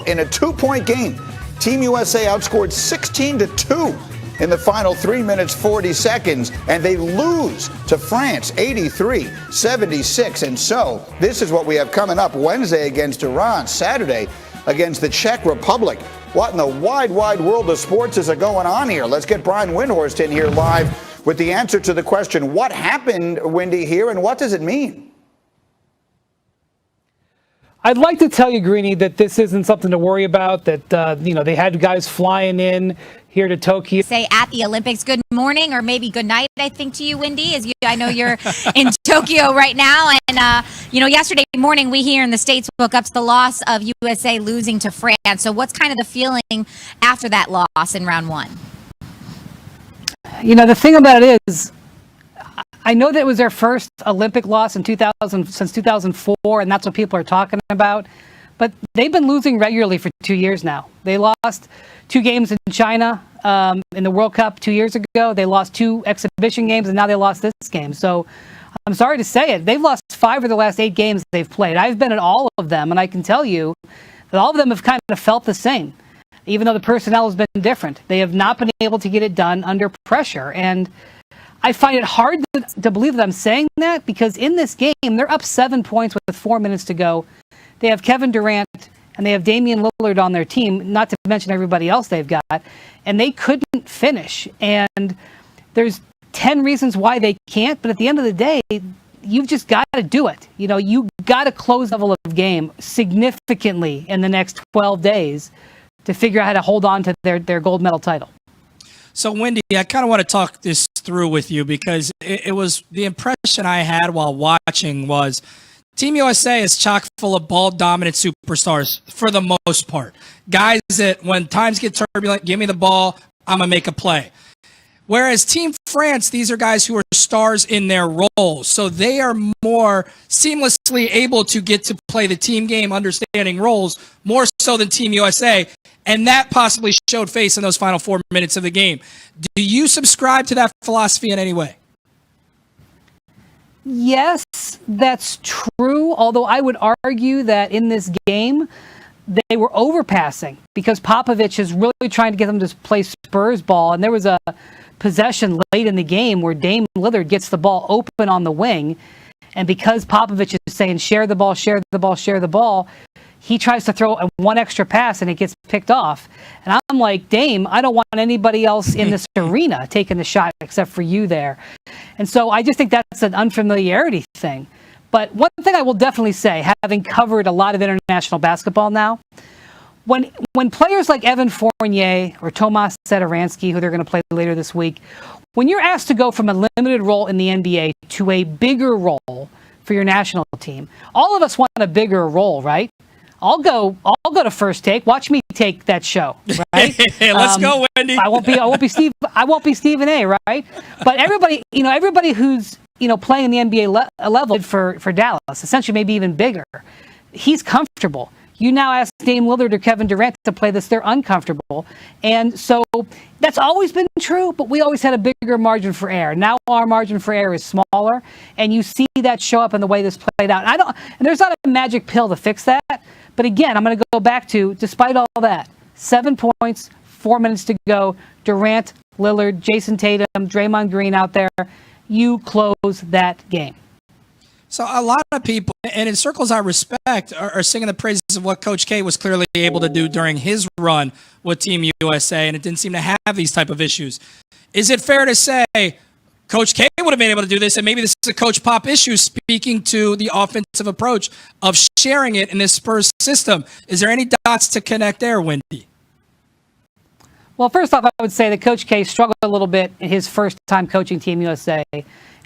in a 2-point game. Team USA outscored 16-2 in the final 3 minutes 40 seconds, and they lose to France 83-76. And so this is what we have coming up Wednesday against Iran, Saturday against the Czech Republic. What in the wide world of sports is going on here? Let's get Brian Windhorst in here live with the answer to the question, what happened, Windy, here, and what does it mean? I'd like to tell you, Greeny, that this isn't something to worry about, that, they had guys flying in here to Tokyo. Say at the Olympics, good morning or maybe good night, I think, to you, Windy, I know you're in Tokyo right now. And, yesterday morning, we here in the States woke up to the loss of USA losing to France. So what's kind of the feeling after that loss in round one? The thing about it is, I know that it was their first Olympic loss in 2000 since 2004, and that's what people are talking about. But they've been losing regularly for 2 years now. They lost 2 games in China in the World Cup 2 years ago. They lost 2 exhibition games, and now they lost this game. So I'm sorry to say it. They've lost 5 of the last 8 games they've played. I've been at all of them, and I can tell you that all of them have kind of felt the same, even though the personnel has been different. They have not been able to get it done under pressure. And I find it hard to believe that I'm saying that, because in this game, they're up 7 points with 4 minutes to go. They have Kevin Durant and they have Damian Lillard on their team, not to mention everybody else they've got, and they couldn't finish. And there's 10 reasons why they can't, but at the end of the day, you've just got to do it. You got to close the level of game significantly in the next 12 days to figure out how to hold on to their gold medal title. So, Wendy, I kind of want to talk this through with you, because it was the impression I had while watching was Team USA is chock full of ball-dominant superstars for the most part. Guys that when times get turbulent, give me the ball, I'm going to make a play. Whereas Team France, these are guys who are stars in their roles. So they are more seamlessly able to get to play the team game, understanding roles, more so than Team USA. And that possibly showed face in those final 4 minutes of the game. Do you subscribe to that philosophy in any way? Yes, that's true. Although I would argue that in this game, they were overpassing because Popovich is really trying to get them to play Spurs ball. And there was a possession late in the game where Dame Lillard gets the ball open on the wing. And because Popovich is saying, share the ball, share the ball, share the ball, he tries to throw one extra pass and it gets picked off. And I'm like, Dame, I don't want anybody else in this arena taking the shot except for you there. And so I just think that's an unfamiliarity thing. But one thing I will definitely say, having covered a lot of international basketball now, when players like Evan Fournier or Tomas Satoransky, who they're going to play later this week, when you're asked to go from a limited role in the NBA to a bigger role for your national team, all of us want a bigger role, right? I'll go to First Take. Watch me take that show, right? Hey, let's go, Wendy. I won't be Stephen A, right? But everybody who's playing the NBA level for Dallas, essentially maybe even bigger, he's comfortable. You now ask Dame Lillard or Kevin Durant to play this, they're uncomfortable. And so that's always been true, but we always had a bigger margin for error. Now our margin for error is smaller, and you see that show up in the way this played out. And there's not a magic pill to fix that. But again, I'm going to go back to, despite all that, 7 points, 4 minutes to go, Durant, Lillard, Jason Tatum, Draymond Green out there, you close that game. So a lot of people, and in circles I respect, are singing the praises of what Coach K was clearly able to do during his run with Team USA, and it didn't seem to have these type of issues. Is it fair to say Coach K would have been able to do this, and maybe this is a Coach Pop issue, speaking to the offensive approach of sharing it in this Spurs system? Is there any dots to connect there, Wendy? Well, first off, I would say that Coach K struggled a little bit in his first time coaching Team USA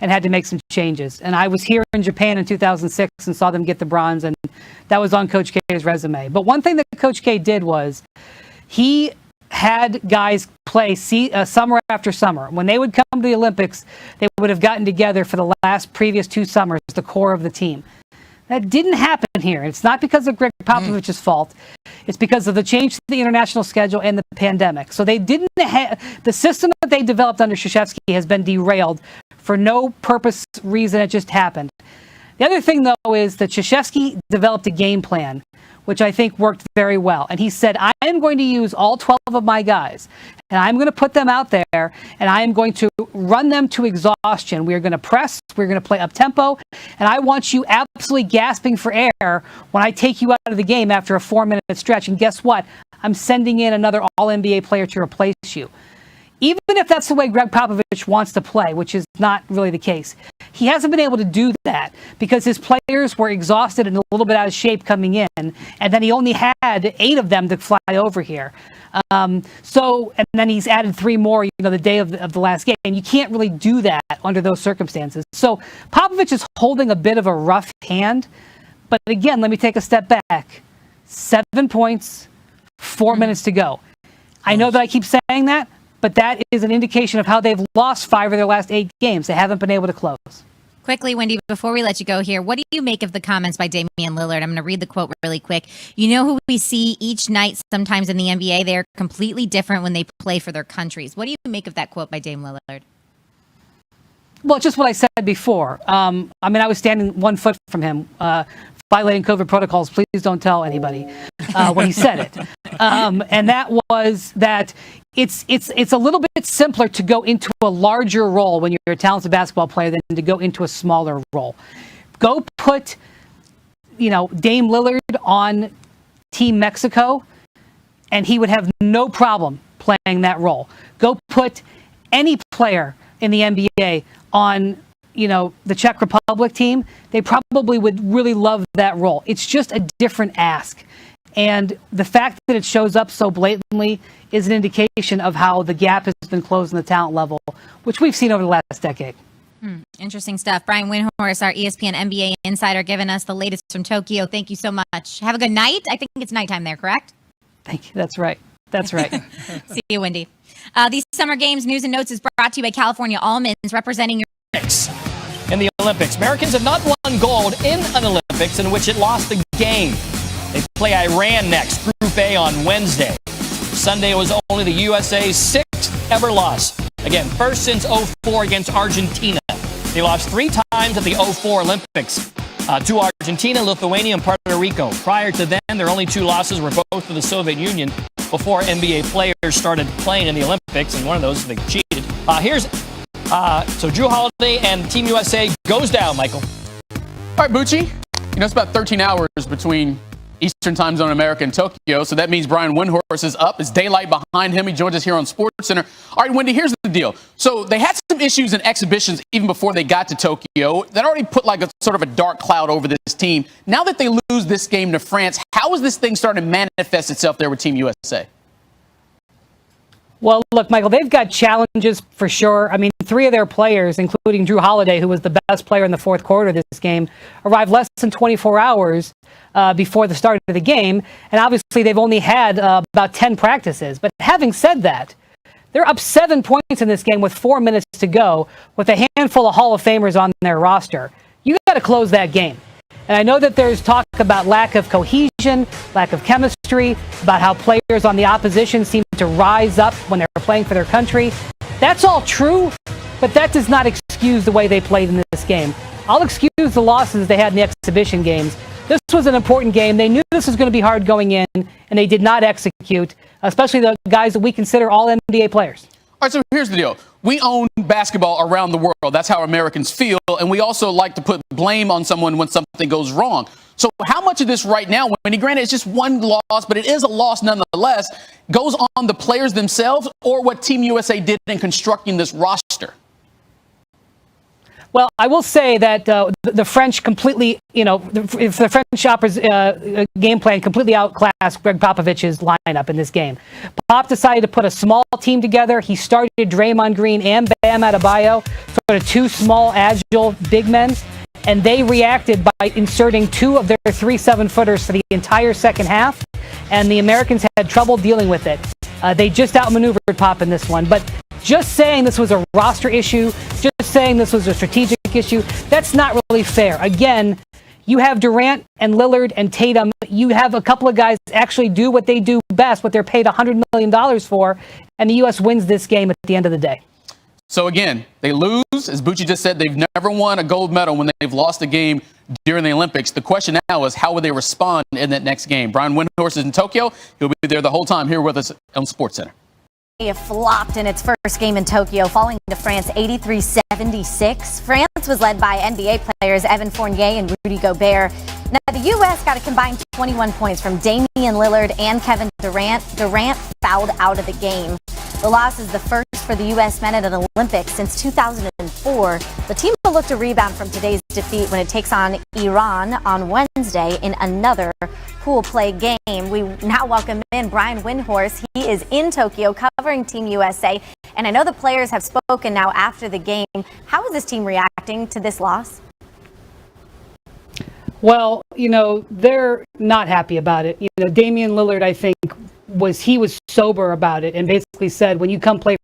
and had to make some changes. And I was here in Japan in 2006 and saw them get the bronze, and that was on Coach K's resume. But one thing that Coach K did was he had guys play summer after summer. When they would come to the Olympics, they would have gotten together for the previous 2 summers, the core of the team. That didn't happen here. It's not because of Greg Popovich's fault. It's because of the change to the international schedule and the pandemic. So they didn't the system that they developed under Krzyzewski has been derailed for no purpose reason. It just happened. The other thing, though, is that Krzyzewski developed a game plan which I think worked very well. And he said, I am going to use all 12 of my guys, and I'm going to put them out there, and I am going to run them to exhaustion. We are going to press, we're going to play up-tempo, and I want you absolutely gasping for air when I take you out of the game after a 4-minute stretch. And guess what? I'm sending in another All-NBA player to replace you. Even if that's the way Greg Popovich wants to play, which is not really the case, he hasn't been able to do that because his players were exhausted and a little bit out of shape coming in, and then he only had 8 of them to fly over here. And then he's added 3 more, the day of the last game. And you can't really do that under those circumstances. So Popovich is holding a bit of a rough hand. But again, let me take a step back. 7 points, 4 minutes to go. I know that I keep saying that, but that is an indication of how they've lost 5 of their last 8 games. They haven't been able to close. Quickly, Wendy, before we let you go here, what do you make of the comments by Damian Lillard? I'm going to read the quote really quick. You know who we see each night sometimes in the NBA? They're completely different when they play for their countries. What do you make of that quote by Dame Lillard? Well, just what I said before. I was standing 1 foot from him, violating COVID protocols. Please don't tell anybody when he said it. And that was that it's a little bit simpler to go into a larger role when you're a talented basketball player than to go into a smaller role. Go put, Dame Lillard on Team Mexico, and he would have no problem playing that role. Go put any player in the NBA on the Czech Republic team, they probably would really love that role. It's just a different ask. And the fact that it shows up so blatantly is an indication of how the gap has been closed in the talent level, which we've seen over the last decade. Interesting stuff. Brian Windhorst, our ESPN NBA insider, giving us the latest from Tokyo. Thank you so much. Have a good night. I think it's nighttime there, correct? Thank you. That's right. That's right. See you, Wendy. These Summer Games news and notes is brought to you by California Almonds, representing your... In the Olympics, Americans have not won gold in an Olympics in which it lost the game. They play Iran next, Group A, on Wednesday. Sunday was only the USA's 6th ever loss. Again, first since 2004 against Argentina. They lost 3 times at the 2004 Olympics to Argentina, Lithuania, and Puerto Rico. Prior to then, their only 2 losses were both to the Soviet Union before NBA players started playing in the Olympics, and one of those they cheated. So Drew Holiday and Team USA goes down, Michael. All right, Bucci. It's about 13 hours between Eastern Time Zone America and Tokyo, so that means Brian Windhorst is up. It's daylight behind him. He joins us here on SportsCenter. All right, Wendy, here's the deal. So they had some issues in exhibitions even before they got to Tokyo. That already put like a sort of a dark cloud over this team. Now that they lose this game to France, how is this thing starting to manifest itself there with Team USA? Well, look, Michael, they've got challenges for sure. 3 of their players, including Drew Holiday, who was the best player in the 4th quarter of this game, arrived less than 24 hours before the start of the game. And obviously, they've only had about 10 practices. But having said that, they're up 7 points in this game with 4 minutes to go with a handful of Hall of Famers on their roster. You got to close that game. And I know that there's talk about lack of cohesion, lack of chemistry, about how players on the opposition seem to rise up when they're playing for their country. That's all true, but that does not excuse the way they played in this game. I'll excuse the losses they had in the exhibition games. This was an important game. They knew this was going to be hard going in, and they did not execute, especially the guys that we consider all NBA players. All right, so here's the deal. We own basketball around the world. That's how Americans feel. And we also like to put blame on someone when something goes wrong. So how much of this right now, when granted it's just 1 loss, but it is a loss nonetheless, goes on the players themselves or what Team USA did in constructing this roster? Well, I will say that the French completely, if the French opera's game plan completely outclassed Greg Popovich's lineup in this game. Pop decided to put a small team together. He started Draymond Green and Bam Adebayo, sort of 2 small, agile big men, and they reacted by inserting 2 of their 3 7-footers for the entire second half, and the Americans had trouble dealing with it. They just outmaneuvered Pop in this one, but just saying this was a roster issue, just saying this was a strategic issue, that's not really fair. Again, you have Durant and Lillard and Tatum. You have a couple of guys actually do what they do best, what they're paid $100 million for, and the U.S. wins this game at the end of the day. So again, they lose. As Bucci just said, they've never won a gold medal when they've lost a game during the Olympics. The question now is, how will they respond in that next game? Brian Windhorst is in Tokyo. He'll be there the whole time here with us on SportsCenter. It flopped in its first game in Tokyo, falling to France 83-76. France was led by NBA players Evan Fournier and Rudy Gobert. Now, the U.S. got a combined 21 points from Damian Lillard and Kevin Durant. Durant fouled out of the game. The loss is the first for the U.S. men at an Olympics since 2004. The team will look to rebound from today's defeat when it takes on Iran on Wednesday in another pool play game. We now welcome in Brian Windhorst. He is in Tokyo covering Team USA. And I know the players have spoken now after the game. How is this team reacting to this loss? Well, they're not happy about it. Damian Lillard, I think, was sober about it and basically said, when you come play